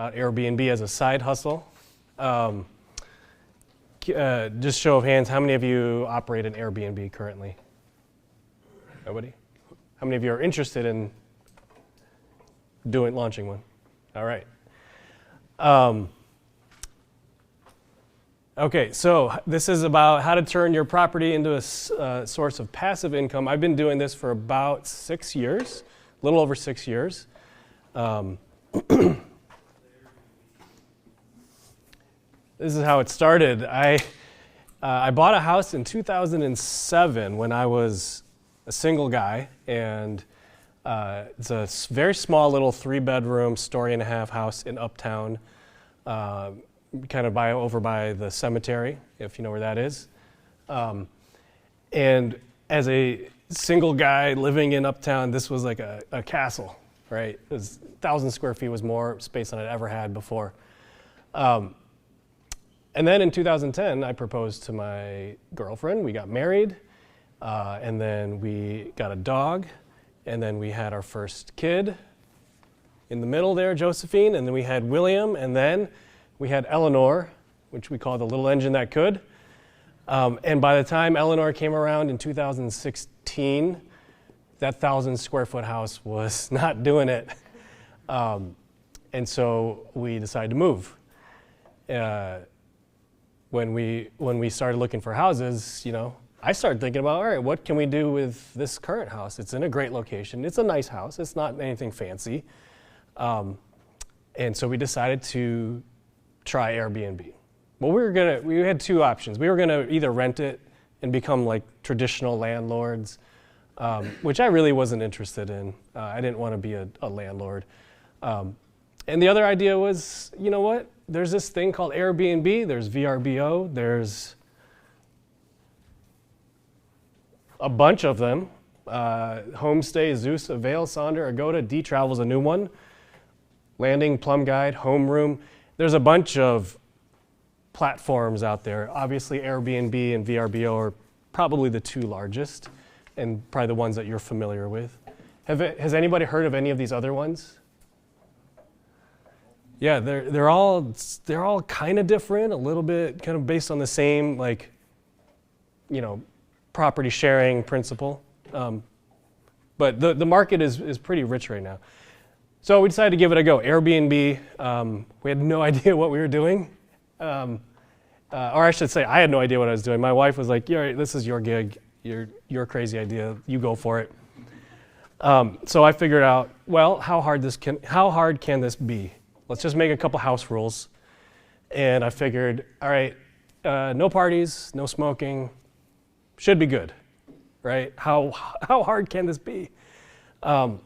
about Airbnb as a side hustle. Just show of hands, how many of you operate an Airbnb currently? Nobody? How many of you are interested in launching one? All right. Okay, so this is about how to turn your property into a source of passive income. I've been doing this for about 6 years, a little over 6 years. This is how it started. I bought a house in 2007 when I was a single guy, and it's a very small little 3-bedroom, story-and-a-half house in Uptown, kind of over by the cemetery, if you know where that is. And as a single guy living in Uptown, this was like a castle, right? It was 1,000 square feet, was more space than I'd ever had before. And then in 2010, I proposed to my girlfriend. We got married, and then we got a dog, and then we had our first kid in the middle there, Josephine, and then we had William, and then we had Eleanor, which we call the little engine that could. And by the time Eleanor came around in 2016, that 1,000 square foot house was not doing it. And so we decided to move. When we started looking for houses, I started thinking about, all right, what can we do with this current house? It's in a great location. It's a nice house. It's not anything fancy. And so we decided to try Airbnb. Well, we had two options. We were gonna either rent it and become like traditional landlords, which I really wasn't interested in. I didn't want to be a landlord. And the other idea was, you know what? There's this thing called Airbnb. There's VRBO. There's a bunch of them. Homestay, Zeus, Avail, Sonder, Agoda, D-Travel's a new one. Landing, Plum Guide, Homeroom. There's a bunch of platforms out there. Obviously, Airbnb and VRBO are probably the two largest, and probably the ones that you're familiar with. Has anybody heard of any of these other ones? Yeah, they're all kind of different, a little bit kind of based on the same property sharing principle. But the market is pretty rich right now. So we decided to give it a go. Airbnb, we had no idea what we were doing. Or I should say, I had no idea what I was doing. My wife was like, yeah, this is your gig, your crazy idea, you go for it. So I figured out, well, how hard can this be? Let's just make a couple house rules. And I figured, all right, no parties, no smoking, should be good, right? How hard can this be? Well,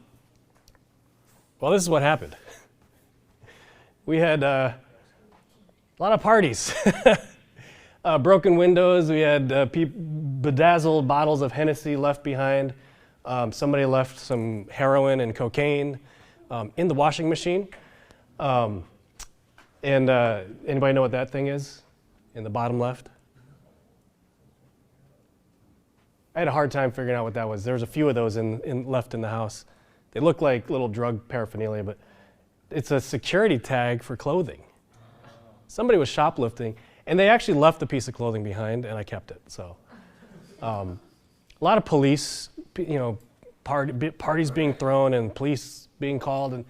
this is what happened. We had a lot of parties. Broken windows, we had bedazzled bottles of Hennessy left behind. Somebody left some heroin and cocaine in the washing machine. And anybody know what that thing is in the bottom left? I had a hard time figuring out what that was. There was a few of those left in the house. They look like little drug paraphernalia, but it's a security tag for clothing. Somebody was shoplifting, and they actually left a piece of clothing behind, and I kept it. So, a lot of police, parties being thrown and police being called, and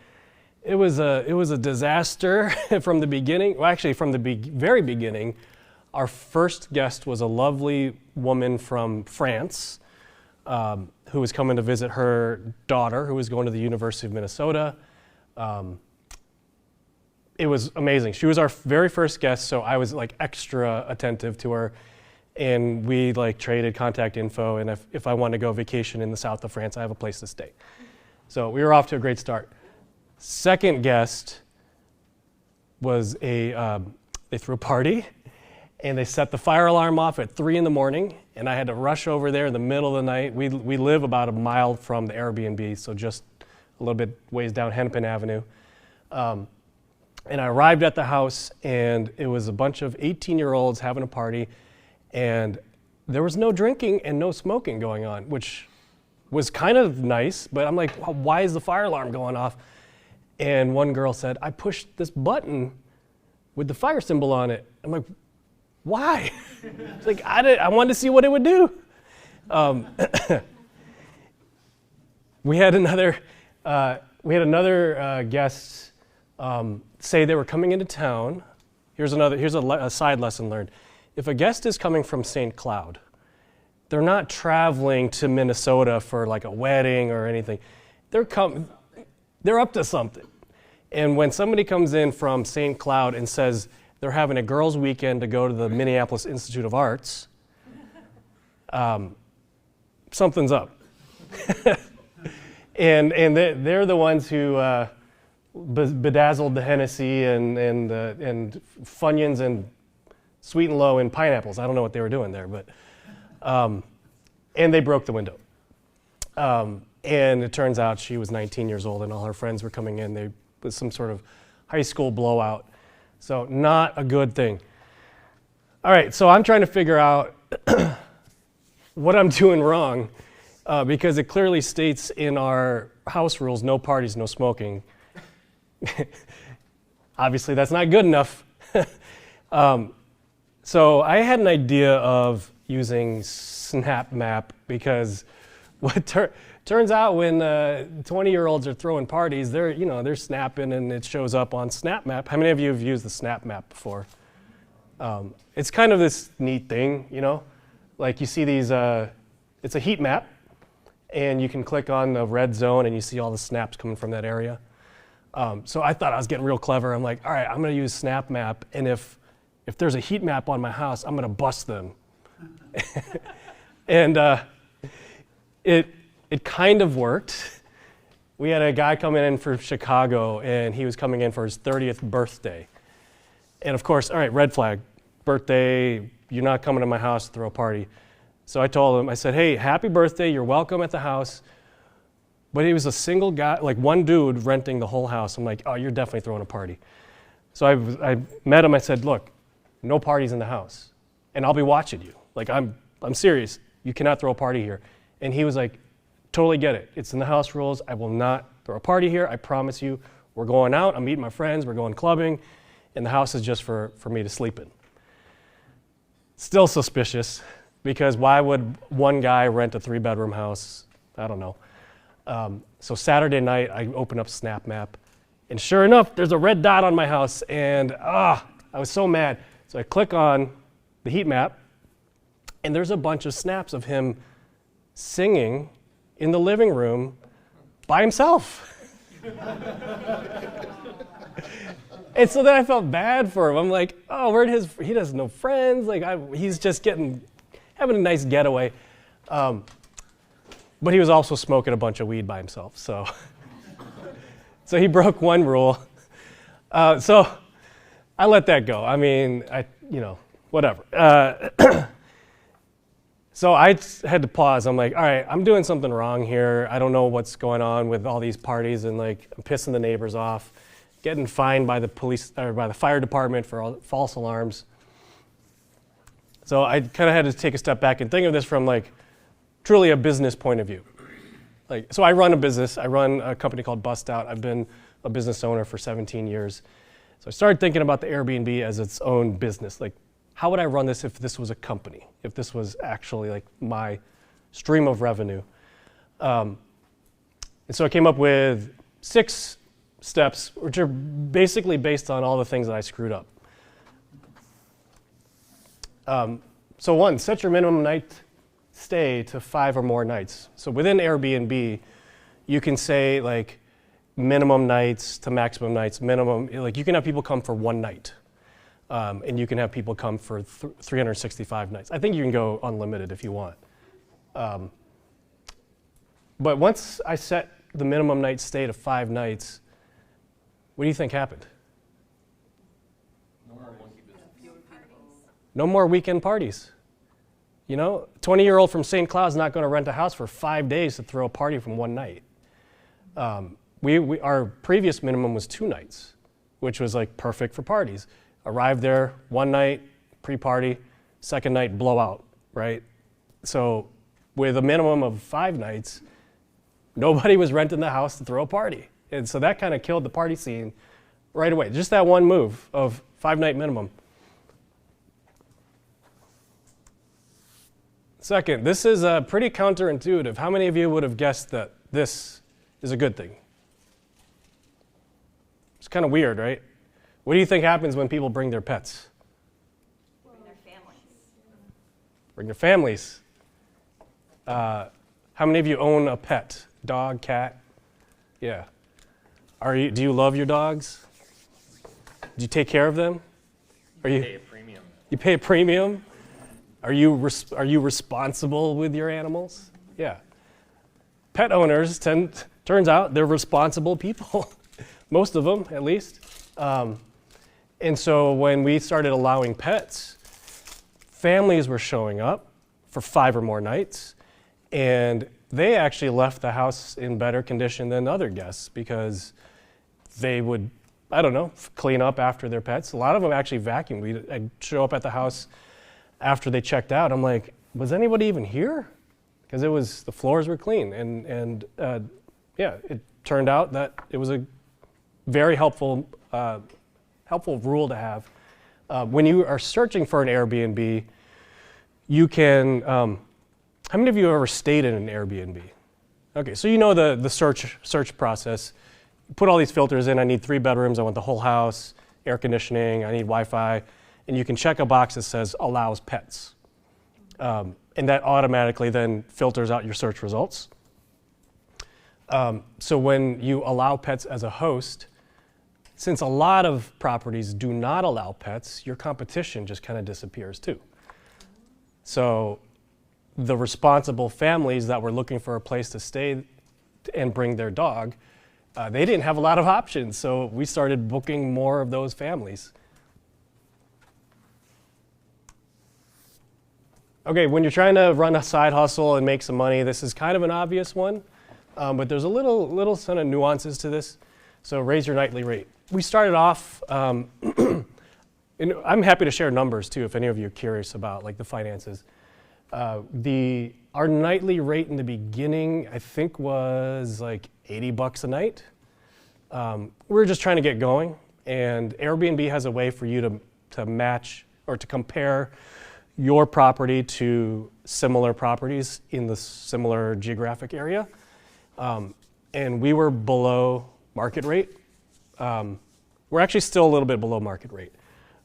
it was a disaster from the beginning. Well, actually, from the very beginning, our first guest was a lovely woman from France who was coming to visit her daughter, who was going to the University of Minnesota. It was amazing. She was our very first guest, so I was like extra attentive to her, and we traded contact info. And if I wanted to go vacation in the south of France, I have a place to stay. So we were off to a great start. Second guest was they threw a party, and they set the fire alarm off at 3 a.m, and I had to rush over there in the middle of the night. We live about a mile from the Airbnb, so just a little bit ways down Hennepin Avenue. And I arrived at the house, and it was a bunch of 18-year-olds having a party, and there was no drinking and no smoking going on, which was kind of nice, but I'm like, why is the fire alarm going off? And one girl said, I pushed this button with the fire symbol on it. I'm like, why? It's like, I wanted to see what it would do. We had another guest say they were coming into town. Here's a side lesson learned. If a guest is coming from St. Cloud, they're not traveling to Minnesota for like a wedding or anything. They're up to something. And when somebody comes in from St. Cloud and says they're having a girls' weekend to go to the Minneapolis Institute of Arts, something's up. and they're the ones who bedazzled the Hennessy and Funyuns and Sweet and Low and pineapples. I don't know what they were doing there, but and they broke the window. And it turns out she was 19 years old and all her friends were coming in. There was some sort of high school blowout. So not a good thing. All right, so I'm trying to figure out what I'm doing wrong because it clearly states in our house rules, no parties, no smoking. Obviously, that's not good enough. So I had an idea of using SnapMap because what turns out when 20-year-olds are throwing parties, they're snapping and it shows up on SnapMap. How many of you have used the SnapMap before? It's kind of this neat thing, like you see these. It's a heat map, and you can click on the red zone and you see all the snaps coming from that area. So I thought I was getting real clever. I'm like, all right, I'm going to use SnapMap, and if there's a heat map on my house, I'm going to bust them. And it kind of worked. We had a guy coming in from Chicago, and he was coming in for his 30th birthday. And of course, all right, red flag, birthday, you're not coming to my house to throw a party. So I told him, I said, hey, happy birthday, you're welcome at the house. But he was a single guy, like one dude renting the whole house. I'm like, oh, you're definitely throwing a party. So I met him, I said, look, no parties in the house, and I'll be watching you. Like, I'm serious, you cannot throw a party here. And he was like, totally get it. It's in the house rules. I will not throw a party here. I promise you. We're going out. I'm meeting my friends. We're going clubbing. And the house is just for me to sleep in. Still suspicious, because why would one guy rent a 3-bedroom house? I don't know. So Saturday night, I open up SnapMap. And sure enough, there's a red dot on my house. And I was so mad. So I click on the heat map. And there's a bunch of snaps of him singing in the living room by himself. And so then I felt bad for him. I'm like, oh, he has no friends. Like he's just having a nice getaway. But he was also smoking a bunch of weed by himself. So he broke one rule. So I let that go. I mean, whatever. So I had to pause. I'm like, all right, I'm doing something wrong here. I don't know what's going on with all these parties, and like I'm pissing the neighbors off, getting fined by the police or by the fire department for all false alarms. So I kind of had to take a step back and think of this from like truly a business point of view. Like, so I run a business. I run a company called Bust Out. I've been a business owner for 17 years. So I started thinking about the Airbnb as its own business. Like, how would I run this if this was a company, if this was actually like my stream of revenue? And so I came up with 6 steps, which are basically based on all the things that I screwed up. So 1, set your minimum night stay to 5 or more nights. So within Airbnb, you can say like minimum nights to maximum nights, like you can have people come for 1 night. And you can have people come for 365 nights. I think you can go unlimited if you want. But once I set the minimum night stay to 5 nights, what do you think happened? No more weekend parties. 20-year-old from St. Cloud is not going to rent a house for 5 days to throw a party from 1 night. Our previous minimum was 2 nights, which was like perfect for parties. Arrived there 1 night, pre-party, 2nd night, blowout, right? So with a minimum of 5 nights, nobody was renting the house to throw a party. And so that kind of killed the party scene right away. Just that one move of 5-night minimum. Second, this is pretty counterintuitive. How many of you would have guessed that this is a good thing? It's kind of weird, right? What do you think happens when people bring their pets? Bring their families. Bring their families. How many of you own a pet? Dog, cat? Yeah. Do you love your dogs? Do you take care of them? You pay a premium. You pay a premium? Are you responsible with your animals? Yeah. Pet owners turns out they're responsible people. Most of them, at least. And so when we started allowing pets, families were showing up for 5 or more nights, and they actually left the house in better condition than other guests because they would, I don't know, clean up after their pets. A lot of them actually vacuum. I'd show up at the house after they checked out. I'm like, was anybody even here? Because the floors were clean, and it turned out that it was a very helpful rule to have. When you are searching for an Airbnb, you can. How many of you have ever stayed in an Airbnb? Okay, so you know the search process. You put all these filters in. I need 3 bedrooms. I want the whole house, air conditioning. I need Wi-Fi, and you can check a box that says allows pets, and that automatically then filters out your search results. So when you allow pets as a host, since a lot of properties do not allow pets, your competition just kind of disappears too. So the responsible families that were looking for a place to stay and bring their dog, they didn't have a lot of options, so we started booking more of those families. Okay, when you're trying to run a side hustle and make some money, this is kind of an obvious one, but there's a little set of nuances to this. So raise your nightly rate. We started off, and I'm happy to share numbers too if any of you are curious about like the finances. Our nightly rate in the beginning, I think, was like $80 a night. We were just trying to get going, and Airbnb has a way for you to match or to compare your property to similar properties in the similar geographic area. And we were below market rate. We're actually still a little bit below market rate,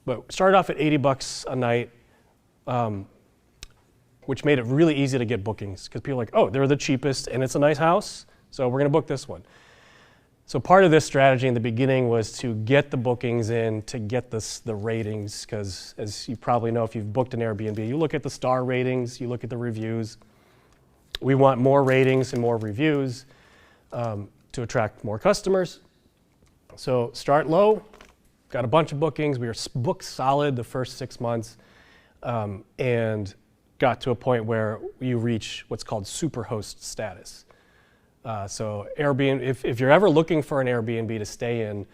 but started off at $80 a night, which made it really easy to get bookings because people are like, oh, they're the cheapest and it's a nice house, so we're going to book this one. So part of this strategy in the beginning was to get the bookings in, to get the ratings, because as you probably know, if you've booked an Airbnb, you look at the star ratings, you look at the reviews. We want more ratings and more reviews to attract more customers. So start low, got a bunch of bookings. We were booked solid the first 6 months, and got to a point where you reach what's called Superhost status. So Airbnb, if you're ever looking for an Airbnb to stay in,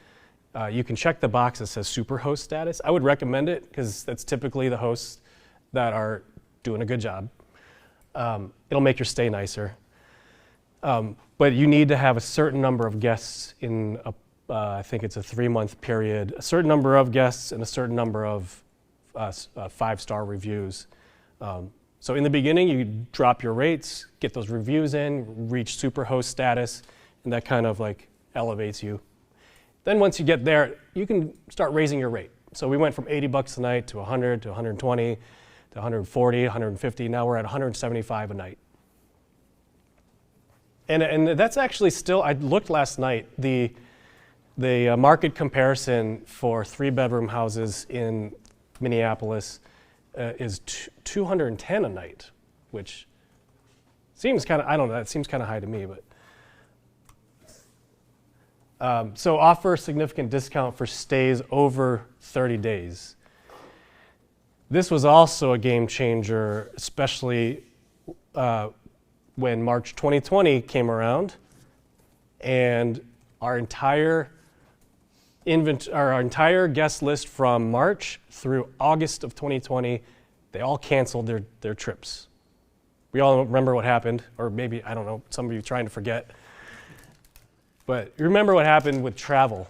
you can check the box that says Superhost status. I would recommend it because that's typically the hosts that are doing a good job. It'll make your stay nicer. But you need to have a certain number of guests in I think it's a 3-month period, a certain number of guests and a certain number of 5-star reviews. So in the beginning, you drop your rates, get those reviews in, reach Superhost status, and that kind of like elevates you. Then once you get there, you can start raising your rate. So we went from $80 a night to 100 to 120 to 140, 150. Now we're at 175 a night. And that's actually still, I looked last night, the market comparison for 3-bedroom houses in Minneapolis is 210 a night, which seems kind of, I don't know, that seems kind of high to me, but. So offer a significant discount for stays over 30 days. This was also a game changer, especially when March 2020 came around, and our entire guest list from March through August of 2020, they all canceled their trips. We all remember what happened, or maybe, I don't know, some of you trying to forget. But you remember what happened with travel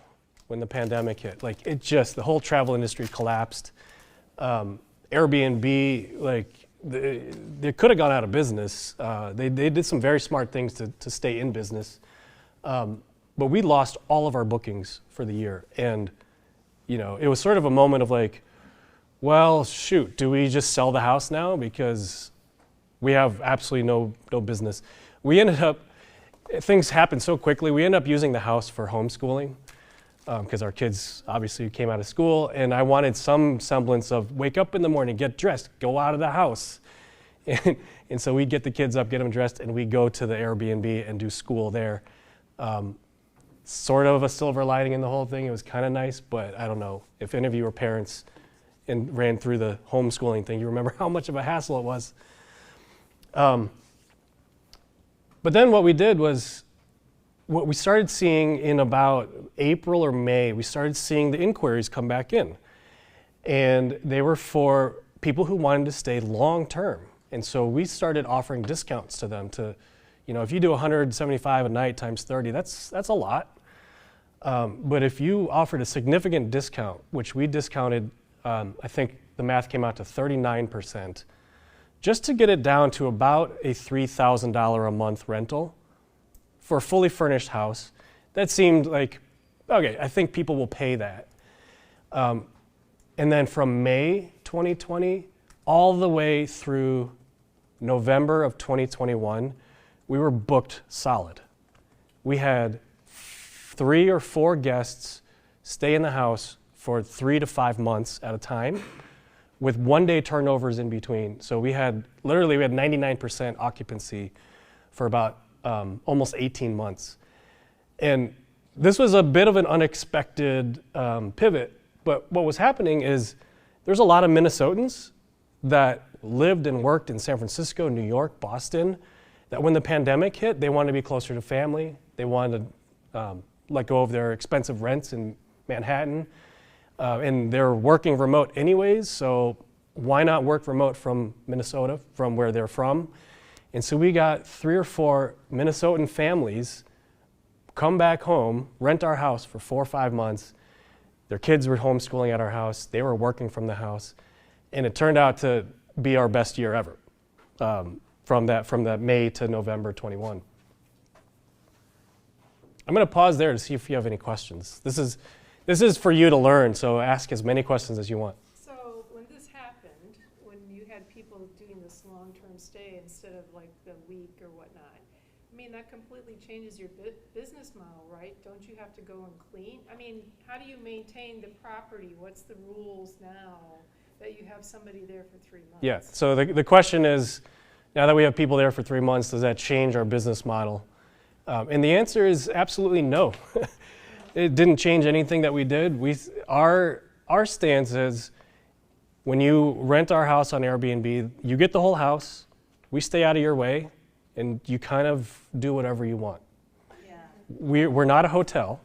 when the pandemic hit? Like the whole travel industry collapsed. Airbnb, like they could have gone out of business. They did some very smart things to stay in business. But we lost all of our bookings for the year. And, it was sort of a moment of like, well, shoot, do we just sell the house now? Because we have absolutely no business. Things happened so quickly, we ended up using the house for homeschooling because our kids obviously came out of school, and I wanted some semblance of wake up in the morning, get dressed, go out of the house. And so we'd get the kids up, get them dressed, and we'd go to the Airbnb and do school there. Sort of a silver lining in the whole thing. It was kind of nice, but I don't know. If any of you were parents and ran through the homeschooling thing, you remember how much of a hassle it was. But then what we did was, what we started seeing in about April or May, we started seeing the inquiries come back in. And they were for people who wanted to stay long term. And so we started offering discounts to them to, if you do 175 a night times 30, that's a lot. But if you offered a significant discount, which we discounted, I think the math came out to 39%, just to get it down to about a $3,000 a month rental for a fully furnished house, that seemed like, okay, I think people will pay that. And then from May 2020 all the way through November of 2021, we were booked solid. We had 3 or 4 guests stay in the house for 3 to 5 months at a time, with 1-day turnovers in between. So we had 99% occupancy for about almost 18 months. And this was a bit of an unexpected pivot, but what was happening is there's a lot of Minnesotans that lived and worked in San Francisco, New York, Boston, that when the pandemic hit, they wanted to be closer to family. They wanted to let go of their expensive rents in Manhattan. And they're working remote anyways, so why not work remote from Minnesota, from where they're from? And so we got 3 or 4 Minnesotan families come back home, rent our house for 4 or 5 months. Their kids were homeschooling at our house. They were working from the house. And it turned out to be our best year ever from that May to November 21. I'm going to pause there to see if you have any questions. This is for you to learn, so ask as many questions as you want. So when this happened, when you had people doing this long-term stay instead of like the week or whatnot, I mean, that completely changes your business model, right? Don't you have to go and clean? I mean, how do you maintain the property? What's the rules now that you have somebody there for 3 months? Yeah, so the question is, now that we have people there for 3 months, does that change our business model? And the answer is absolutely no. It didn't change anything that we did. Our stance is, when you rent our house on Airbnb, you get the whole house, we stay out of your way, and you kind of do whatever you want. Yeah, We're not a hotel.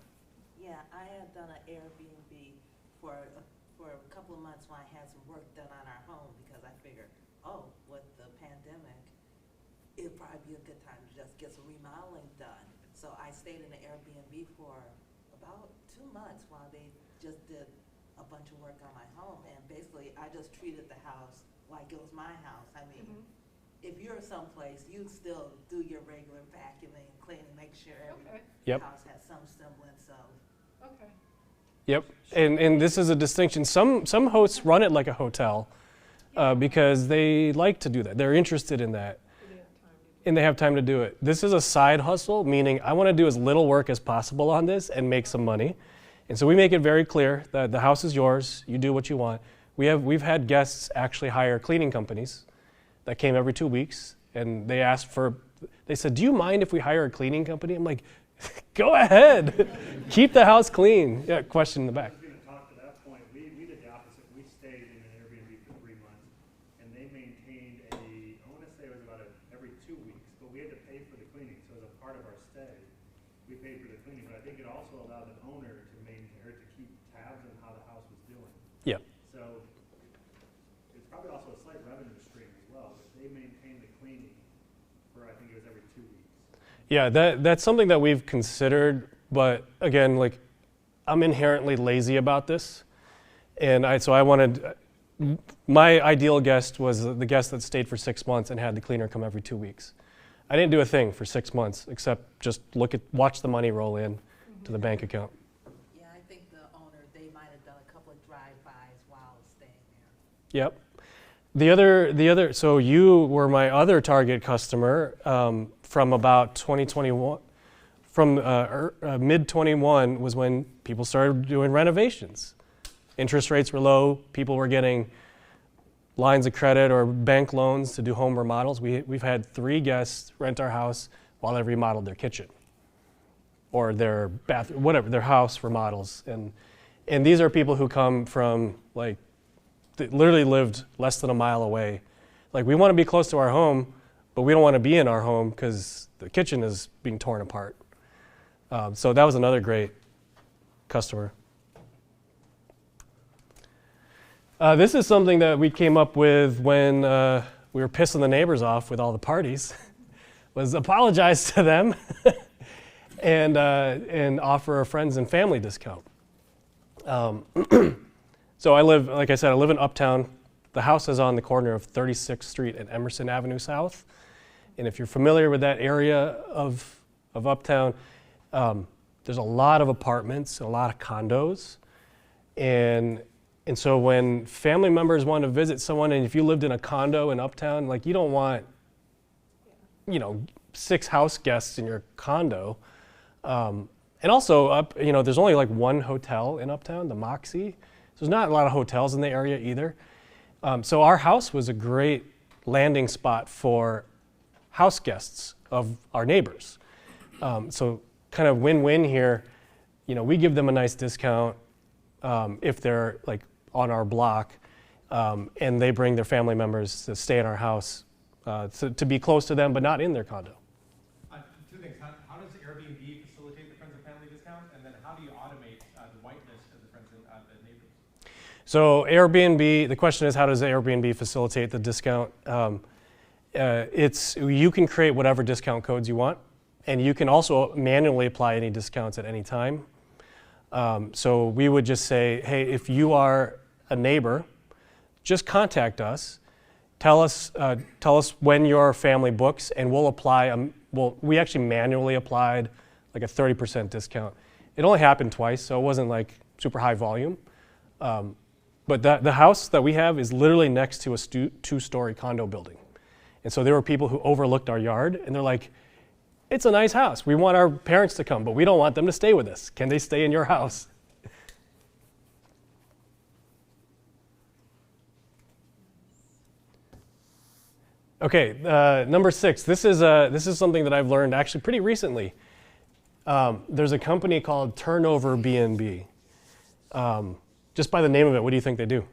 yeah, I had done an Airbnb for a couple of months when I had some work done on our home, because I figured, with the pandemic, it'd probably be a good time to just get some remodeling done. So I stayed in the Airbnb for about 2 months while they just did a bunch of work on my home, and basically I just treated the house like it was my house. I mean, if you're someplace, you still do your regular vacuuming and cleaning, make sure every Yep. house has some semblance of. Okay. Yep, and this is a distinction. Some hosts run it like a hotel because they like to do that. They're interested in that, and they have time to do it. This is a side hustle, meaning I want to do as little work as possible on this and make some money. And so we make it very clear that the house is yours. You do what you want. We've had guests actually hire cleaning companies that came every 2 weeks, and they said, do you mind if we hire a cleaning company? I'm like, go ahead, keep the house clean. Yeah, question in the back. I was going to talk to that point. We did the opposite. We stayed in an Airbnb for 3 months, and they maintained I want to say it was about every 2 weeks, but we had to pay for the cleaning. So as a part of our stay, we paid for the cleaning, but I think it also allowed the owner to maintain or to keep tabs on how the house was doing. Yeah. So it's probably also a slight revenue stream as well, but they maintained the cleaning for, I think it was every 2 weeks. Yeah, that's something that we've considered but again, like I'm inherently lazy about this, and I wanted. My ideal guest was the guest that stayed for 6 months and had the cleaner come every 2 weeks. I didn't do a thing for 6 months except just watch the money roll in to the bank account. Yeah, I think the owner, they might have done a couple of drive-bys while staying there. Yep. The other. So you were my other target customer from about 2021. From mid 21 was when people started doing renovations. Interest rates were low. People were getting lines of credit or bank loans to do home remodels. We've had 3 guests rent our house while they remodeled their kitchen or their bathroom, whatever, their house remodels. And these are people who come from like, they literally lived less than a mile away. Like, we want to be close to our home, but we don't want to be in our home because the kitchen is being torn apart. So that was another great customer. This is something that we came up with when we were pissing the neighbors off with all the parties, was apologize to them and offer a friends and family discount. So I live in Uptown. The house is on the corner of 36th Street and Emerson Avenue South. And if you're familiar with that area of Uptown, there's a lot of apartments, a lot of condos. And so when family members want to visit someone, and if you lived in a condo in Uptown, like, you don't want, 6 house guests in your condo. And also there's only like one hotel in Uptown, the Moxie. So there's not a lot of hotels in the area either. So our house was a great landing spot for house guests of our neighbors. So kind of win-win here. We give them a nice discount if they're like on our block, and they bring their family members to stay in our house to be close to them, but not in their condo. 2 things. How does Airbnb facilitate the friends and family discount? And then how do you automate the whitelist of the friends and the neighbors? So Airbnb, the question is, how does Airbnb facilitate the discount? You can create whatever discount codes you want, and you can also manually apply any discounts at any time. So we would just say, hey, if you are a neighbor, just contact us. Tell us when your family books, and we'll apply. We actually manually applied like a 30% discount. It only happened twice, so it wasn't like super high volume. But the house that we have is literally next to a 2-story condo building, and so there were people who overlooked our yard, and they're like, "It's a nice house. We want our parents to come, but we don't want them to stay with us. Can they stay in your house?" Okay, number 6. This is something that I've learned actually pretty recently. There's a company called Turnover B&B. Just by the name of it, what do you think they do?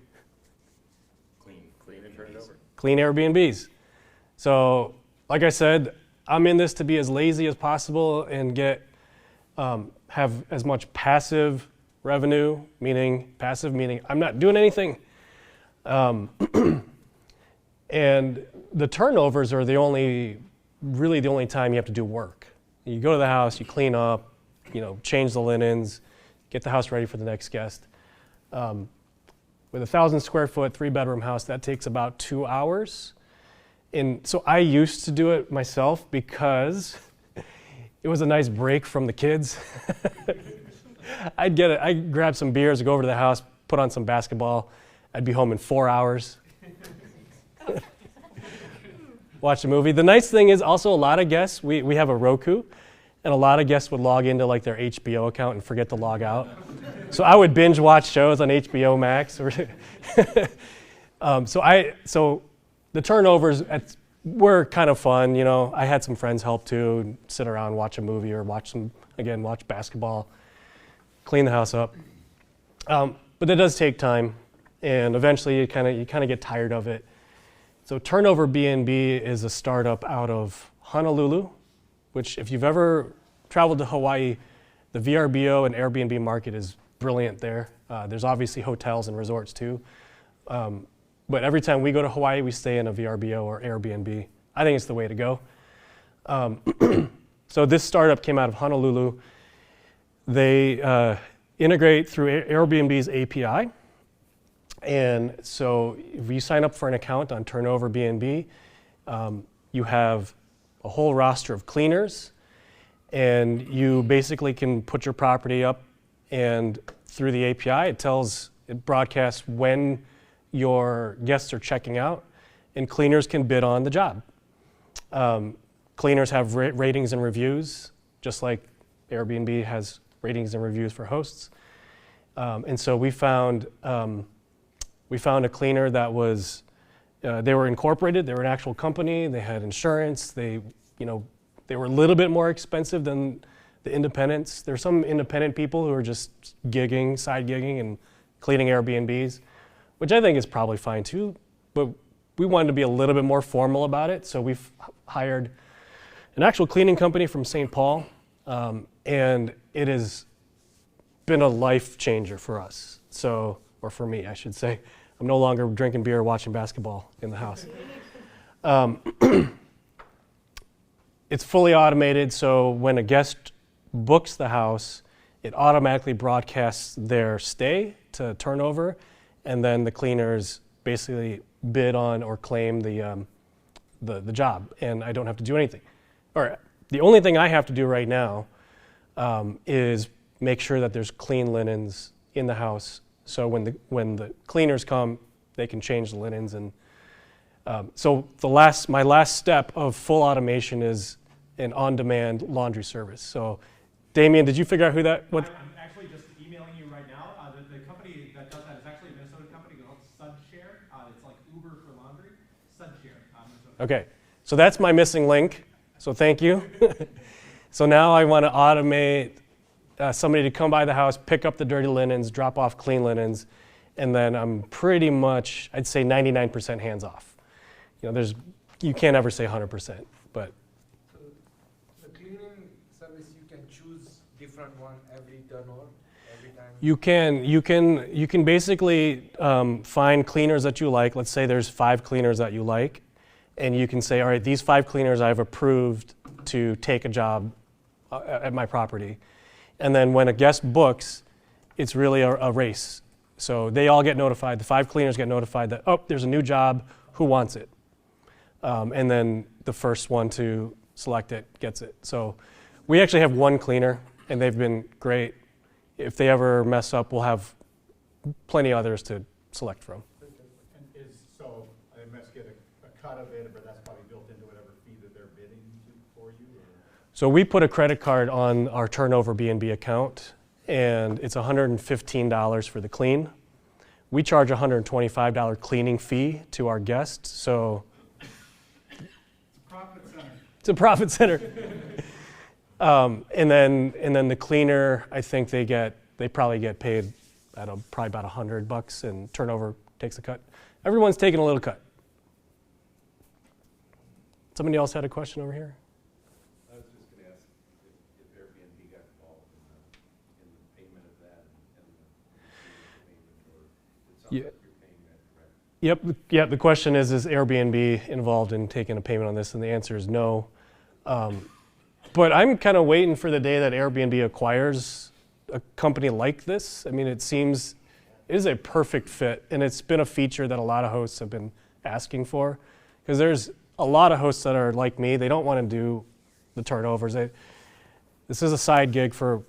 Clean and turn it over. Clean Airbnbs. So, like I said, I'm in this to be as lazy as possible and have as much passive revenue, meaning I'm not doing anything. And the turnovers are really the only time you have to do work. You go to the house, you clean up, change the linens, get the house ready for the next guest. With 1,000 square foot, 3-bedroom house, that takes about 2 hours. And so I used to do it myself because it was a nice break from the kids. I'd grab some beers, go over to the house, put on some basketball. I'd be home in 4 hours. Watch a movie. The nice thing is also a lot of guests, we have a Roku, and a lot of guests would log into like their HBO account and forget to log out. So I would binge watch shows on HBO Max. So the turnovers were kind of fun. I had some friends help too, sit around, watch a movie, or watch basketball, clean the house up. But that does take time, and eventually you kind of get tired of it. So Turnover B&B is a startup out of Honolulu, which if you've ever traveled to Hawaii, the VRBO and Airbnb market is brilliant there. There's obviously hotels and resorts too. But every time we go to Hawaii, we stay in a VRBO or Airbnb. I think it's the way to go. So this startup came out of Honolulu. They integrate through Airbnb's API. And so if you sign up for an account on Turnover B&B, you have a whole roster of cleaners, and you basically can put your property up, and through the API, it broadcasts when your guests are checking out, and cleaners can bid on the job. Cleaners have ratings and reviews, just like Airbnb has ratings and reviews for hosts. And so we found a cleaner that was, they were incorporated, they were an actual company, they had insurance, they were a little bit more expensive than the independents. There are some independent people who are just gigging, side gigging, and cleaning Airbnbs, which I think is probably fine too, but we wanted to be a little bit more formal about it, so we've hired an actual cleaning company from St. Paul, and it has been a life changer for us, or for me, I should say. I'm no longer drinking beer or watching basketball in the house. It's fully automated, so when a guest books the house, it automatically broadcasts their stay to Turnover, and then the cleaners basically bid on or claim the job, and I don't have to do anything. Or the only thing I have to do right now is make sure that there's clean linens in the house, so when the cleaners come, they can change the linens. And so my last step of full automation is an on-demand laundry service. So, Damien, did you figure out who that? What? I'm actually just emailing you right now. The company that does that is actually a Minnesota company called SunShare. It's like Uber for laundry. SunShare. Okay, so that's my missing link. So thank you. So now I want to automate somebody to come by the house, pick up the dirty linens, drop off clean linens, and then I'm pretty much, I'd say 99% hands off. You can't ever say 100%, but. So the cleaning service, you can choose different one every turnover, every time? You can basically find cleaners that you like. Let's say there's 5 cleaners that you like, and you can say, all right, these 5 cleaners I've approved to take a job at my property. And then when a guest books, it's really a race. So they all get notified, the 5 cleaners get notified that, oh, there's a new job, who wants it? And then the first one to select it gets it. So we actually have 1 cleaner, and they've been great. If they ever mess up, we'll have plenty others to select from. So they must get a cut of it, but that's probably built into whatever fee that they're bidding for you? So we put a credit card on our Turnover B&B account, and it's $115 for the clean. We charge a $125 cleaning fee to our guests, so it's a profit center. And then the cleaner, I think they probably get paid, probably about $100, and Turnover takes a cut. Everyone's taking a little cut. Somebody else had a question over here? I was just going to ask if Airbnb got involved in the payment of that and the payment, or it sounds like you're paying that, correct? Yep. The question is Airbnb involved in taking a payment on this? And the answer is no. But I'm kind of waiting for the day that Airbnb acquires a company like this. I mean, it is a perfect fit, and it's been a feature that a lot of hosts have been asking for, because there's a lot of hosts that are like me. They don't want to do the turnovers. This is a side gig for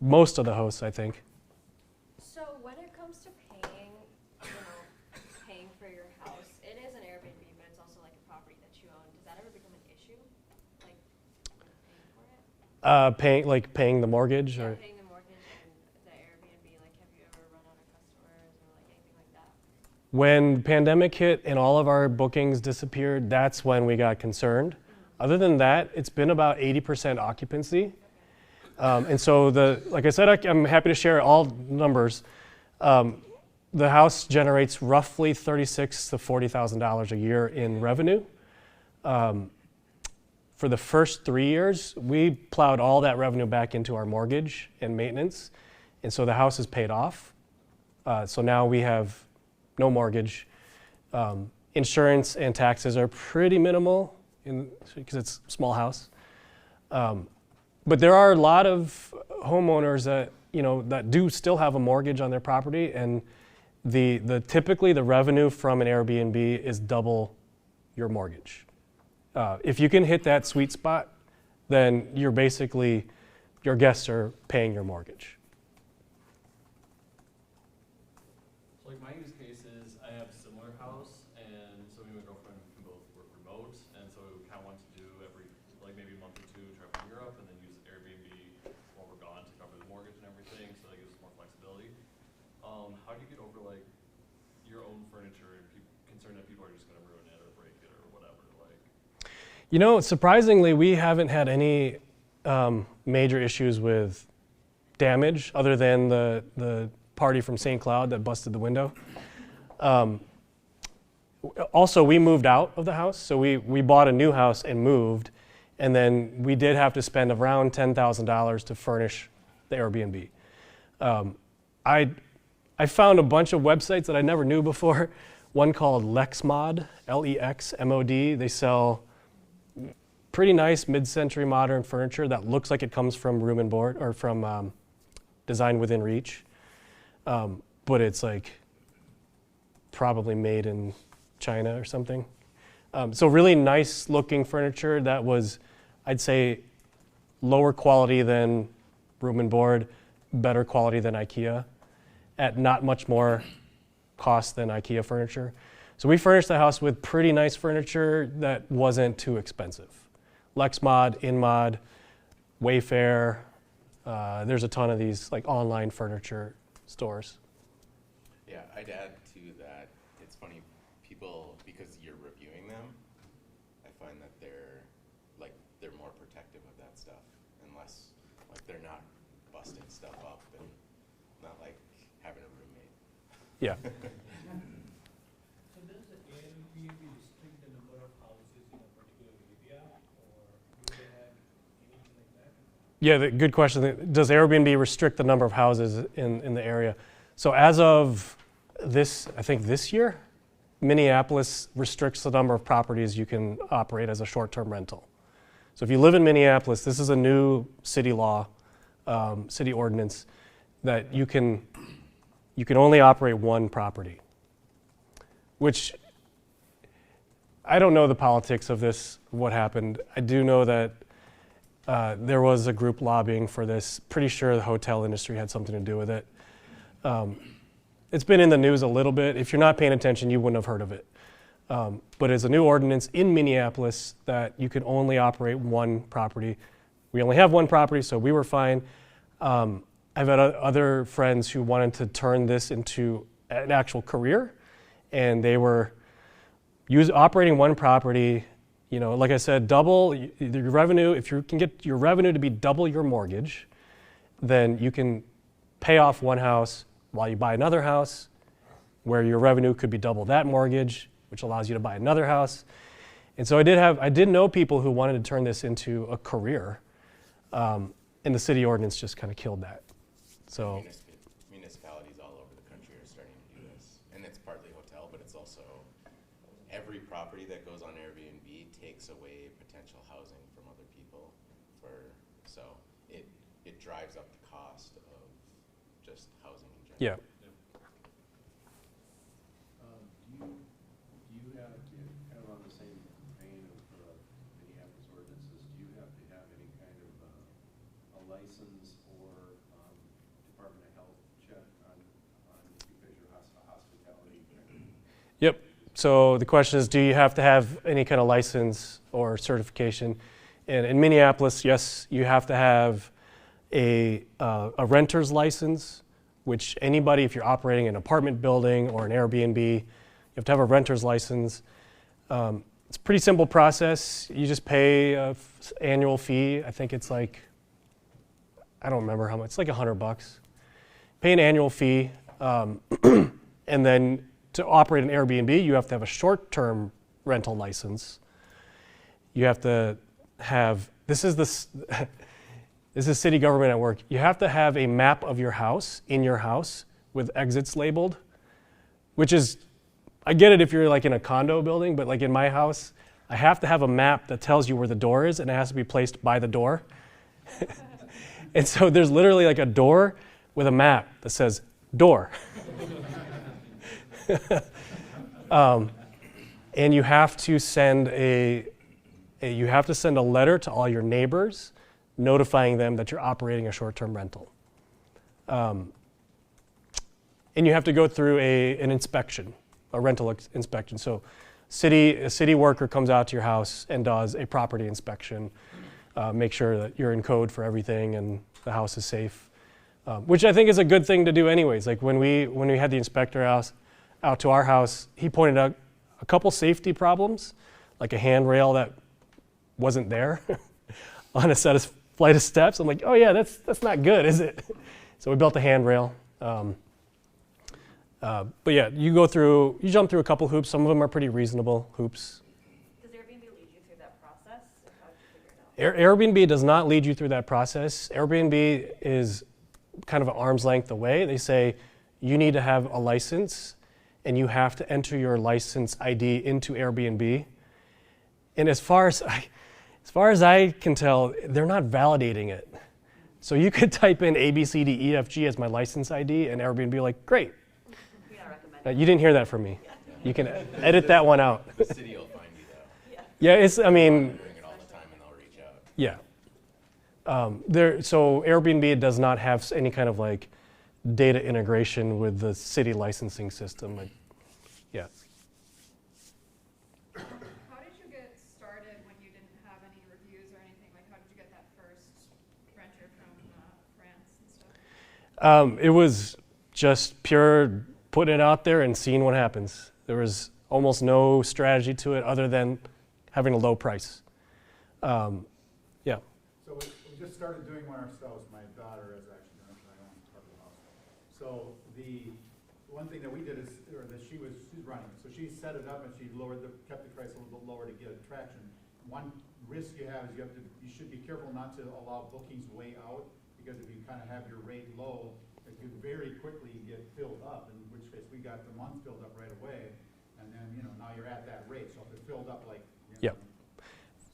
most of the hosts, I think. So when it comes to paying for your house, it is an Airbnb, but it's also like a property that you own. Does that ever become an issue? Like paying for it? Paying the mortgage, Yeah, or paying the mortgage and the Airbnb. Like, have you ever run out of customers or like anything like that? when the pandemic hit and all of our bookings disappeared, that's when we got concerned. Other than that, it's been about 80% occupancy. And so like I said, I'm happy to share all numbers. The house generates roughly $36,000 to $40,000 a year in revenue. For the first 3 years, we plowed all that revenue back into our mortgage and maintenance, and so the house is paid off. So now we have no mortgage. Insurance and taxes are pretty minimal because it's a small house. But there are a lot of homeowners that, that do still have a mortgage on their property, and typically the revenue from an Airbnb is double your mortgage. If you can hit that sweet spot, then your guests are paying your mortgage. So like my use case is I have a similar house, and so me and my girlfriend can both work remote, and so we kind of want to do every, like maybe a month or two, travel to Europe, and then use Airbnb while we're gone to cover the mortgage and everything, so that gives us more flexibility. How do you get over like your own furniture and concerned that people are just going to ruin it or break it or whatever? Like, Surprisingly, we haven't had any major issues with damage other than the party from St. Cloud that busted the window. Also, we moved out of the house, so we bought a new house and moved, and then we did have to spend around $10,000 to furnish the Airbnb. I found a bunch of websites that I never knew before. One called Lexmod, Lexmod. They sell pretty nice mid-century modern furniture that looks like it comes from Room and Board or from Design Within Reach, but it's like probably made in China or something. So really nice looking furniture that was, I'd say, lower quality than Room and Board, better quality than IKEA, at not much more cost than IKEA furniture. So we furnished the house with pretty nice furniture that wasn't too expensive. Lexmod, InMod, Wayfair, there's a ton of these like online furniture stores. Yeah, I'd add to that, it's funny, people, because you're reviewing them, I find that they're more protective of that stuff, unless they're not busting stuff up and not like having a roommate. Yeah. So does the Airbnb restrict the number of houses in a particular area, or do they have anything like that? Yeah, good question. Does Airbnb restrict the number of houses in the area? So as of this year, Minneapolis restricts the number of properties you can operate as a short-term rental. So if you live in Minneapolis, this is a new city law, city ordinance, that you can only operate one property, which I don't know the politics of this, what happened. I do know that there was a group lobbying for this. Pretty sure the hotel industry had something to do with it. It's been in the news a little bit. If you're not paying attention, you wouldn't have heard of it. But it's a new ordinance in Minneapolis that you can only operate one property. We only have one property, so we were fine. I've had other friends who wanted to turn this into an actual career, and they were operating one property. Like I said, double your revenue. If you can get your revenue to be double your mortgage, then you can pay off one house while you buy another house, where your revenue could be double that mortgage, which allows you to buy another house. And so I did know people who wanted to turn this into a career, and the city ordinance just kind of killed that. So Municipalities all over the country are starting to do this, and it's partly hotel, but it's also every property that goes on Airbnb takes away potential housing from other people. So it drives up the cost of just housing in general. yeah. Do you have, kind of on the same vein of Minneapolis ordinances, do you have to have any kind of a license or Department of Health check on because you're a hospitality? Yep. So the question is, do you have to have any kind of license or certification? And in Minneapolis, yes, you have to have a renter's license, which anybody, if you're operating an apartment building or an Airbnb, you have to have a renter's license. It's a pretty simple process. You just pay an annual fee. I think it's I don't remember how much, it's like $100. Pay an annual fee, and then to operate an Airbnb, you have to have a short-term rental license. You have to have, this is city government at work. You have to have a map of your house, in your house, with exits labeled, which is, I get it if you're in a condo building, but in my house, I have to have a map that tells you where the door is, and it has to be placed by the door. And so there's literally like a door with a map that says door. And you have to send a letter to all your neighbors notifying them that you're operating a short-term rental. And you have to go through an inspection, a rental inspection. So a city worker comes out to your house and does a property inspection, make sure that you're in code for everything and the house is safe, which I think is a good thing to do anyways. Like when we had the inspector out to our house, he pointed out a couple safety problems, like a handrail that wasn't there on a flight of steps. I'm like, oh yeah, that's not good, is it? So we built a handrail. But yeah, you jump through a couple hoops. Some of them are pretty reasonable hoops. Does Airbnb lead you through that process? Or how did you figure it out? Airbnb does not lead you through that process. Airbnb is kind of an arm's length away. They say you need to have a license and you have to enter your license ID into Airbnb. And as far as I can tell, they're not validating it. So you could type in ABCDEFG as my license ID and Airbnb like, great. We gotta recommend You didn't hear that from me. You can edit that one out. The city will find you though. Yeah, Doing it all the time and they'll reach out. yeah. So Airbnb does not have any kind of like data integration with the city licensing system. Yeah. How did you get started when you didn't have any reviews or anything? Like, how did you get that first renter from France and stuff? It was just pure putting it out there and seeing what happens. There was almost no strategy to it other than having a low price. Yeah. So we just started doing one ourselves. My daughter is actually doing it. I own part of the house. So the one thing that we did is, or that she's running. So she set it up and she kept the price a little bit lower to get traction. One risk you have is you should be careful not to allow bookings way out, because if you kind of have your rate low, it could very quickly get filled up. In which case, we got the month filled up right away, and then now you're at that rate. So if it filled up like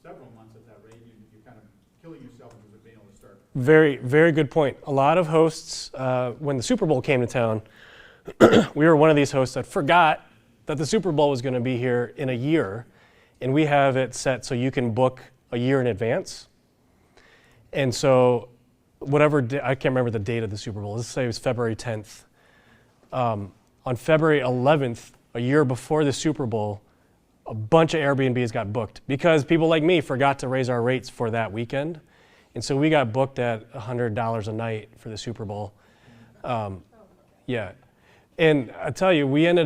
several months at that rate, you're kind of killing yourself in terms of being able to start. Very, very good point. A lot of hosts, when the Super Bowl came to town, we were one of these hosts that forgot that the Super Bowl was going to be here in a year, and we have it set so you can book a year in advance. And so I can't remember the date of the Super Bowl. Let's say it was February 10th. On February 11th, a year before the Super Bowl, a bunch of Airbnbs got booked because people like me forgot to raise our rates for that weekend. And so we got booked at $100 a night for the Super Bowl. Yeah. And I tell you, we actually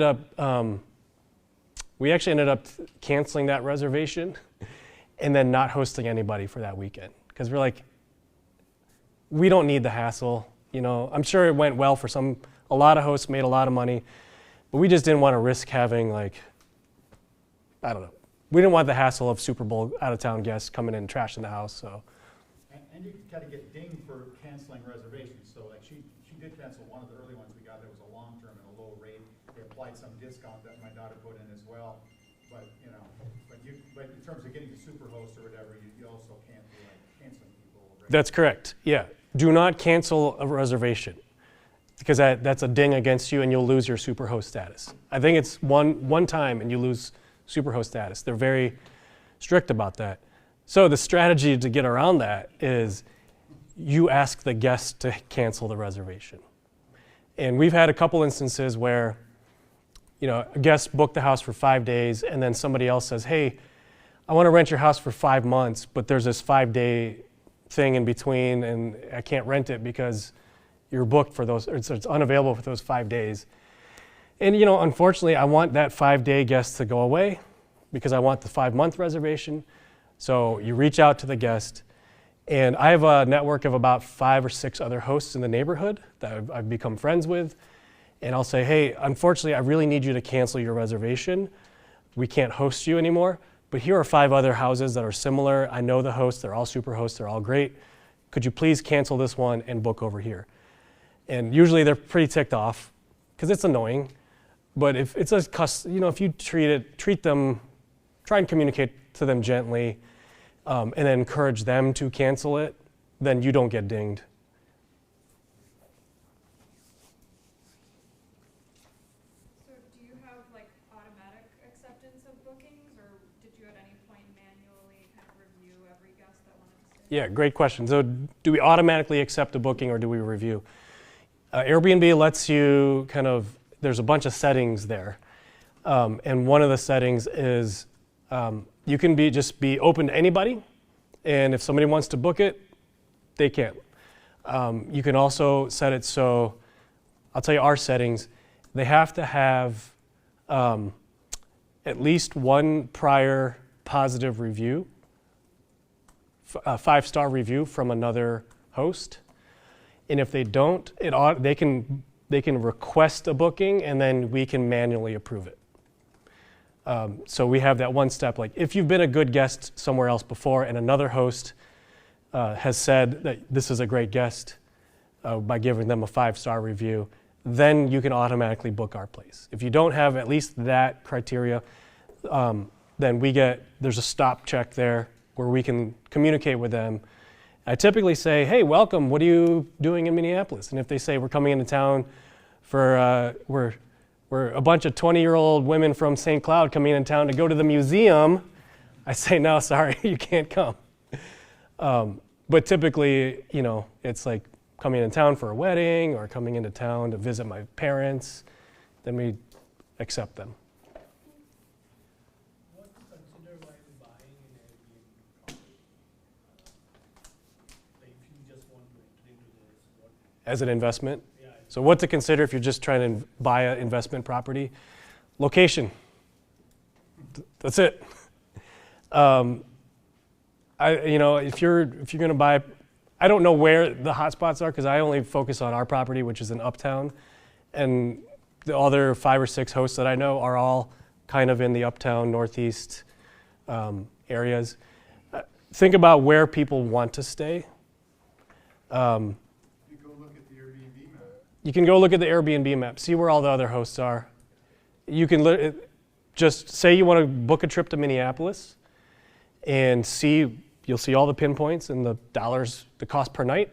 ended up canceling that reservation and then not hosting anybody for that weekend. Because we're like, we don't need the hassle. I'm sure it went well for a lot of hosts made a lot of money, but we just didn't want to risk having I don't know. We didn't want the hassle of Super Bowl out-of-town guests coming in and trashing the house. So. And you kind of get dinged for canceling reservations. So she did cancel one of the early ones we got. That was a long-term and a low rate. They applied some discount that my daughter put in as well. But but in terms of getting the Superhost or whatever, you also can't do canceling people. That's correct. Yeah. Do not cancel a reservation, because that's a ding against you and you'll lose your Superhost status. I think it's one time and you lose Superhost status. They're very strict about that. So the strategy to get around that is you ask the guest to cancel the reservation. And we've had a couple instances where a guest booked the house for 5 days and then somebody else says, hey, I want to rent your house for 5 months, but there's this 5-day thing in between and I can't rent it because you're booked for those, or it's unavailable for those 5 days. And unfortunately, I want that 5-day guest to go away because I want the 5-month reservation. So you reach out to the guest, and I have a network of about 5 or 6 other hosts in the neighborhood that I've become friends with. And I'll say, hey, unfortunately, I really need you to cancel your reservation. We can't host you anymore, but here are 5 other houses that are similar. I know the hosts, they're all super hosts, they're all great. Could you please cancel this one and book over here? And usually they're pretty ticked off because it's annoying. But if it's if you treat them, try and communicate to them gently, and then encourage them to cancel it, then you don't get dinged. bookings, or did you at any point manually kind of review every guest that wanted to stay? Yeah, great question. So do we automatically accept a booking or do we review? Airbnb lets you kind of, there's a bunch of settings there. And one of the settings is you can just be open to anybody. And if somebody wants to book it, they can. You can also set it so, I'll tell you our settings, they have to have at least one prior positive review, a 5-star review from another host. And if they don't, they can request a booking and then we can manually approve it. So we have that one step, like if you've been a good guest somewhere else before and another host has said that this is a great guest by giving them a 5-star review, then you can automatically book our place. If you don't have at least that criteria, then there's a stop check there where we can communicate with them. I typically say, hey, welcome, what are you doing in Minneapolis? And if they say we're coming into town for, we're a bunch of 20-year-old women from St. Cloud coming in town to go to the museum, I say, no, sorry, you can't come. But typically, it's like coming in town for a wedding or coming into town to visit my parents, then we accept them. What to consider while buying an Airbnb property? Like if you just want to enter into this, what? As an investment? Yeah. So what to consider if you're just trying to buy an investment property? Location. That's it. If you're going to buy, I don't know where the hot spots are because I only focus on our property, which is in Uptown, and the other 5 or 6 hosts that I know are all kind of in the Uptown, Northeast areas. Think about where people want to stay. You can go look at the Airbnb map, see where all the other hosts are. You can just say you want to book a trip to Minneapolis and you'll see all the pinpoints and the dollars, the cost per night,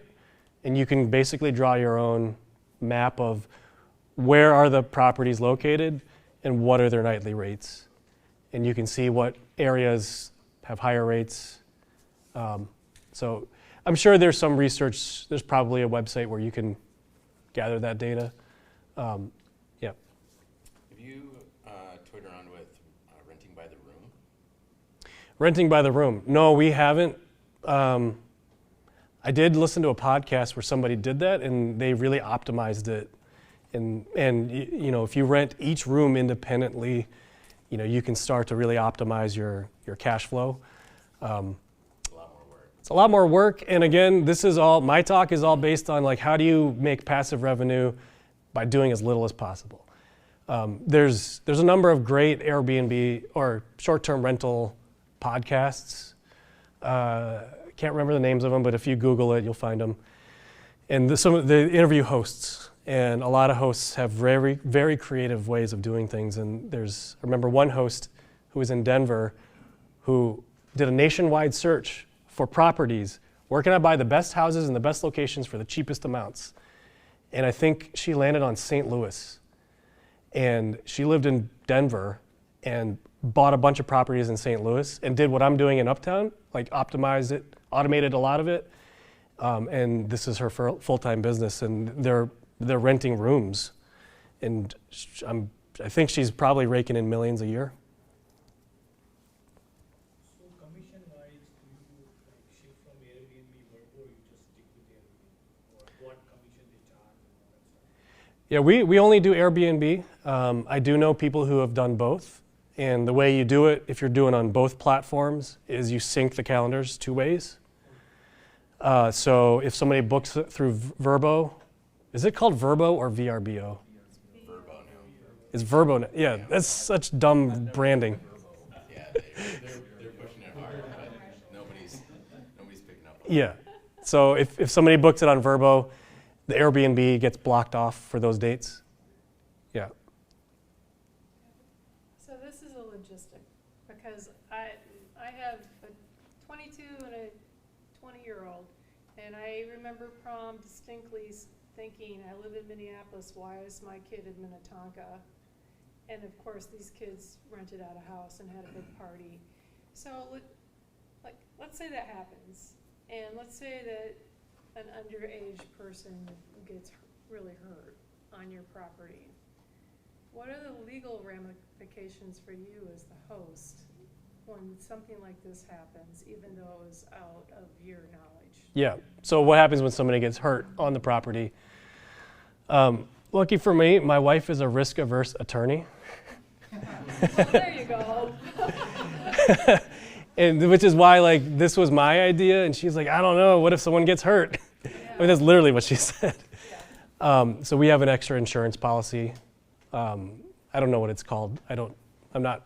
and you can basically draw your own map of where are the properties located and what are their nightly rates. And you can see what areas have higher rates. So I'm sure there's some research, there's probably a website where you can gather that data. Yeah. Have you toyed around with renting by the room? Renting by the room. No, we haven't. I did listen to a podcast where somebody did that, and they really optimized it. And if you rent each room independently, you can start to really optimize your cash flow. It's a lot more work. And again, my talk is all based on how do you make passive revenue by doing as little as possible. There's a number of great Airbnb or short-term rental podcasts. Can't remember the names of them, but if you Google it, you'll find them. And some of the interview hosts, and a lot of hosts have very, very creative ways of doing things. And I remember one host who was in Denver who did a nationwide search for properties. Where can I buy the best houses in the best locations for the cheapest amounts? And I think she landed on St. Louis. And she lived in Denver and bought a bunch of properties in St. Louis and did what I'm doing in Uptown, optimized it, automated a lot of it. And this is her full-time business, and they're renting rooms. And I think she's probably raking in millions a year. So commission-wise, do you shift from Airbnb Verbo, or you just stick with Airbnb? Or what commission they charge and all that stuff? Yeah, we only do Airbnb. I do know people who have done both. And the way you do it, if you're doing on both platforms, is you sync the calendars 2 ways. So if somebody books it through Verbo, is it called Verbo or VRBO? Verbo now. It's Verbo now. Yeah, that's such dumb branding. Yeah, they're pushing it hard, but nobody's picking up on it. Yeah. So if somebody books it on Verbo, the Airbnb gets blocked off for those dates. Yeah. So this is a logistic, because I have a 22 and a 20-year-old, and I remember prom distinctly thinking, I live in Minneapolis, why is my kid in Minnetonka? And of course, these kids rented out a house and had a big party. So, like, let's say that happens, and let's say that an underage person gets really hurt on your property. What are the legal ramifications for you as the host when something like this happens, even though it was out of your knowledge? Yeah. So what happens when somebody gets hurt on the property? Lucky for me, my wife is a risk-averse attorney. Well, there you go. And which is why, like, this was my idea, and she's like, I don't know, what if someone gets hurt? I mean, that's literally what she said. So we have an extra insurance policy. I don't know what it's called. I'm not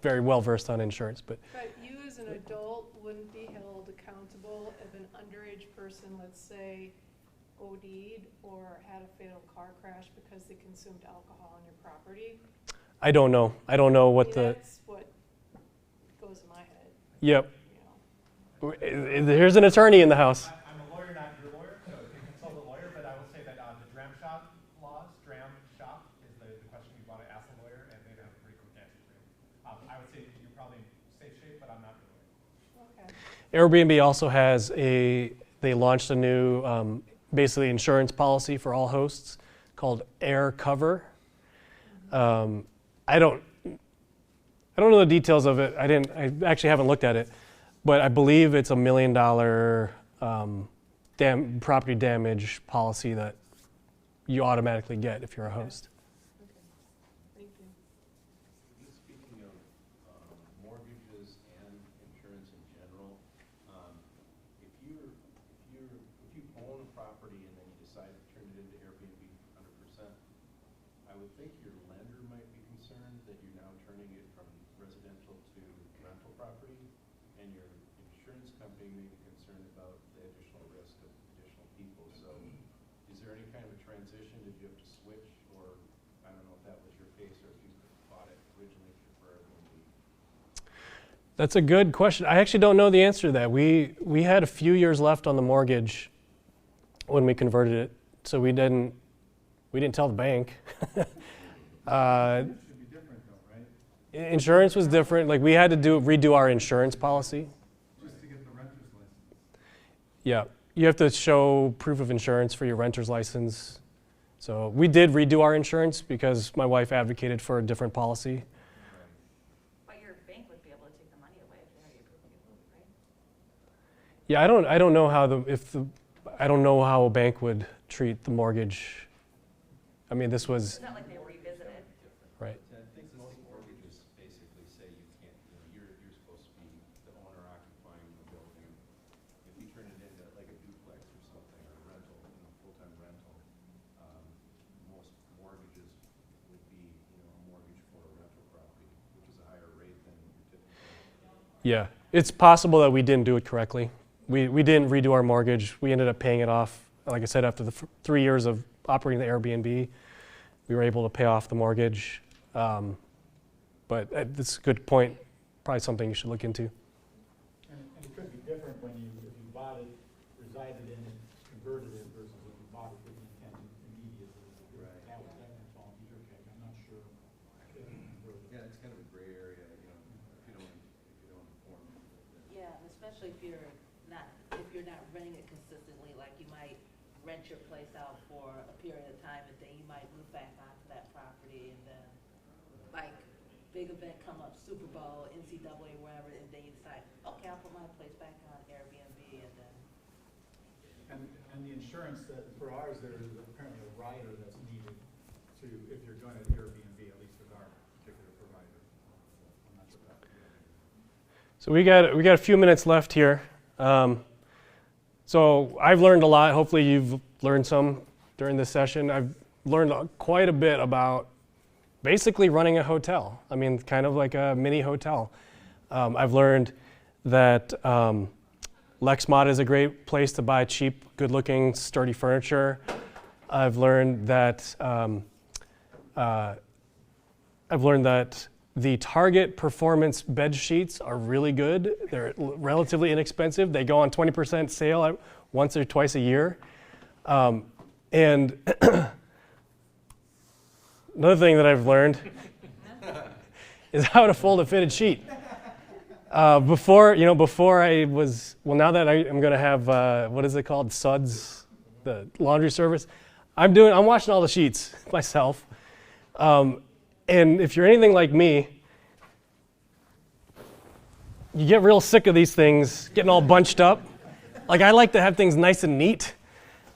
very well versed on insurance, but. But you as an adult wouldn't be held accountable if an underage person, let's say, OD'd or had a fatal car crash because they consumed alcohol on your property? I don't know. I don't know what That's what goes in my head. Yep. You know. Here's an attorney in the house. I'm a lawyer, not your lawyer, so you can consult a lawyer, but I will say that the dram shop laws, dram shop is the question you want to ask a lawyer, and they have a pretty quick answer for you. I would say you're probably in safe shape, but I'm not the lawyer. Okay. Airbnb also has they launched a new basically insurance policy for all hosts called Air Cover. I don't know the details of it. I actually haven't looked at it, but I believe it's $1 million property damage policy that you automatically get if you're a host. Thank you. Just speaking of mortgages and insurance in general, if you own a property and then you decide to turn it into Airbnb 100%, I would think your lender might be concerned that you're now turning it from residential to rental property, and your insurance company may be concerned about the additional risk of additional people. So is there any kind of a transition? Did you have to switch, or I don't know if that was your case or if you bought it originally for Airbnb? That's a good question. I actually don't know the answer to that. We had a few years left on the mortgage when we converted it, so we didn't tell the bank. It should be different though, right? Insurance was different. Like, we had to redo our insurance policy. Just to get the renter's license. Yeah, you have to show proof of insurance for your renter's license. So we did redo our insurance because my wife advocated for a different policy. But your bank would be able to take the money away if they already approved you, right? Yeah, I don't know I don't know how a bank would treat the mortgage. I mean, this was It's not like they revisited. right. I think most mortgages basically say you can't, you're supposed to be the owner occupying the building. If you turn it into like a duplex or something, or a rental, full-time rental, most mortgages would be, a mortgage for a rental property, which is a higher rate than your typical. Yeah, it's possible that we didn't do it correctly. We didn't redo our mortgage. We ended up paying it off. Like I said, after the 3 years of operating the Airbnb, we were able to pay off the mortgage. But that's a good point. Probably something you should look into. And it could be different if you bought it, resided in it, converted it, versus if you bought it with the intent immediately. Right. That would fall into your case. I'm not sure. Yeah, it's kind of a gray area, if you don't inform. Yeah, and especially if you're not renting it consistently, like you might rent your place out for a period of time, and then you might move back onto that property, and then, like, big event come up, Super Bowl, NCAA, wherever, and then you decide, okay, I'll put my place back on Airbnb, and then. And the insurance for ours, there is apparently a rider that's needed if you're going to Airbnb, at least with our particular provider. I'm not sure about that. So we got a few minutes left here. So I've learned a lot. Hopefully you've learned some during this session. I've learned quite a bit about basically running a hotel. I mean, kind of like a mini hotel. I've learned that Lexmod is a great place to buy cheap, good-looking, sturdy furniture. I've learned that the Target Performance bed sheets are really good. They're relatively inexpensive. They go on 20% sale once or twice a year. And Another thing that I've learned is how to fold a fitted sheet. Before I was, well, now that I'm going to have, what is it called, Suds, the laundry service, I'm washing all the sheets myself. And if you're anything like me, you get real sick of these things getting all bunched up. Like, I like to have things nice and neat.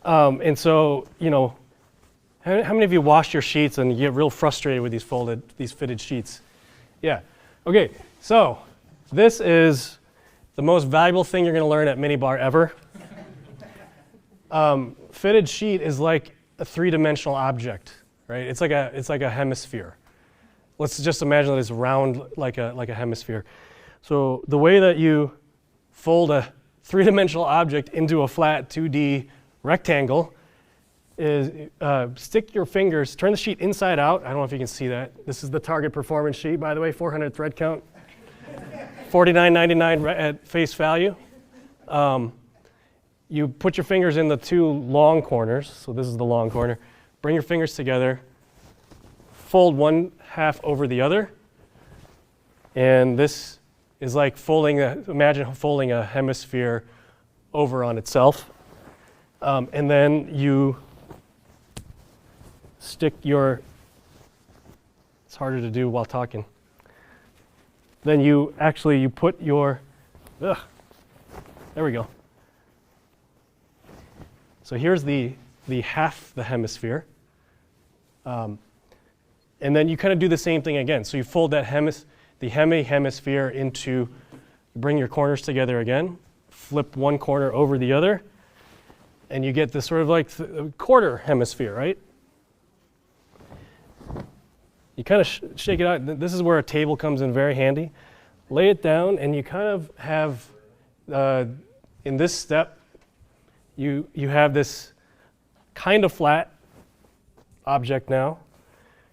And so, how many of you wash your sheets and you get real frustrated with these fitted sheets? Yeah. Okay, so this is the most valuable thing you're going to learn at Mini-Bar ever. Fitted sheet is like a three-dimensional object, right? It's like a hemisphere. Let's just imagine that it's round like a hemisphere. So the way that you fold a three-dimensional object into a flat 2D rectangle is stick your fingers, turn the sheet inside out. I don't know if you can see that. This is the Target Performance sheet, by the way, 400 thread count, $49.99 at face value. You put your fingers in the two long corners. So this is the long corner. Bring your fingers together, fold one half over the other, and this is like imagine folding a hemisphere over on itself. And then you stick it's harder to do while talking. Then you put there we go. So here's the half the hemisphere. And then you kind of do the same thing again. So you fold that hemisphere into, bring your corners together again, flip one corner over the other, and you get this sort of like quarter hemisphere, right? You kind of shake it out. This is where a table comes in very handy. Lay it down, and you kind of have, in this step, you have this kind of flat object now.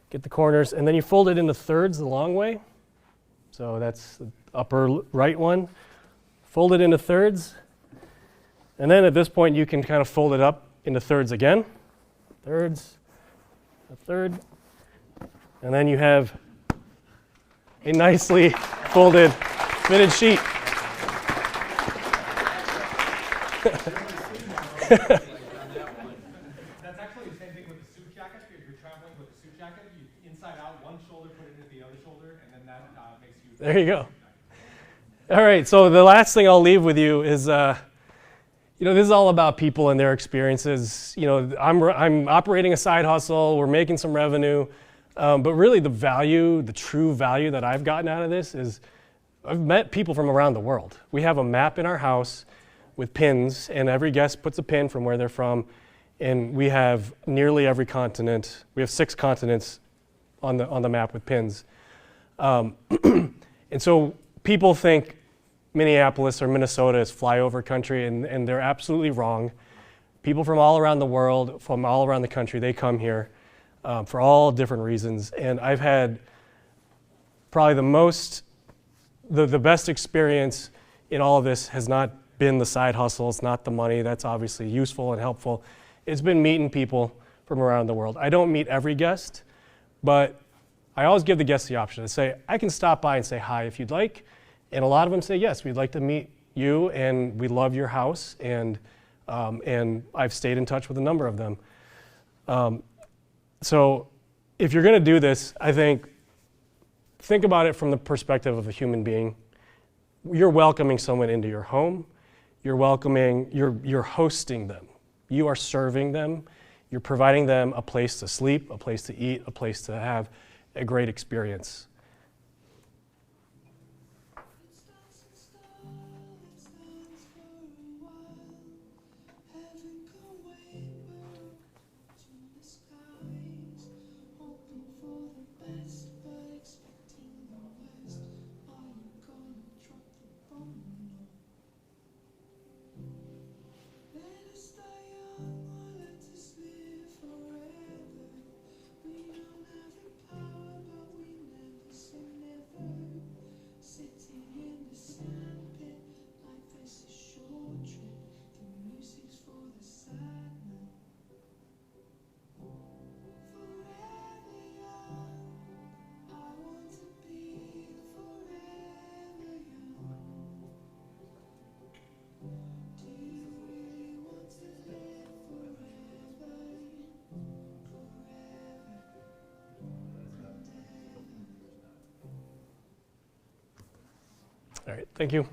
Get the corners, and then you fold it into thirds the long way. So that's the upper right one. Fold it into thirds. And then at this point, you can kind of fold it up into thirds again. Thirds, a third. And then you have a nicely folded, fitted sheet. That's actually the same thing with the suit jacket. If you're traveling with a suit jacket, you inside out one shoulder, put it into the other shoulder, and then that makes you. There you go. All right, so the last thing I'll leave with you is, this is all about people and their experiences. I'm operating a side hustle. We're making some revenue. But really the true value that I've gotten out of this is I've met people from around the world. We have a map in our house with pins, and every guest puts a pin from where they're from, and we have nearly every continent. We have 6 continents on the map with pins. And so people think Minneapolis or Minnesota is flyover country, and they're absolutely wrong. People from all around the world, from all around the country, they come here for all different reasons. And I've had probably the best experience in all of this has not been the side hustle, it's not the money. That's obviously useful and helpful. It's been meeting people from around the world. I don't meet every guest, but I always give the guests the option to say, I can stop by and say hi if you'd like. And a lot of them say, yes, we'd like to meet you, and we love your house. And I've stayed in touch with a number of them. So if you're going to do this, I think about it from the perspective of a human being. You're welcoming someone into your home. You're hosting them. You are serving them. You're providing them a place to sleep, a place to eat, a place to have a great experience. All right, thank you.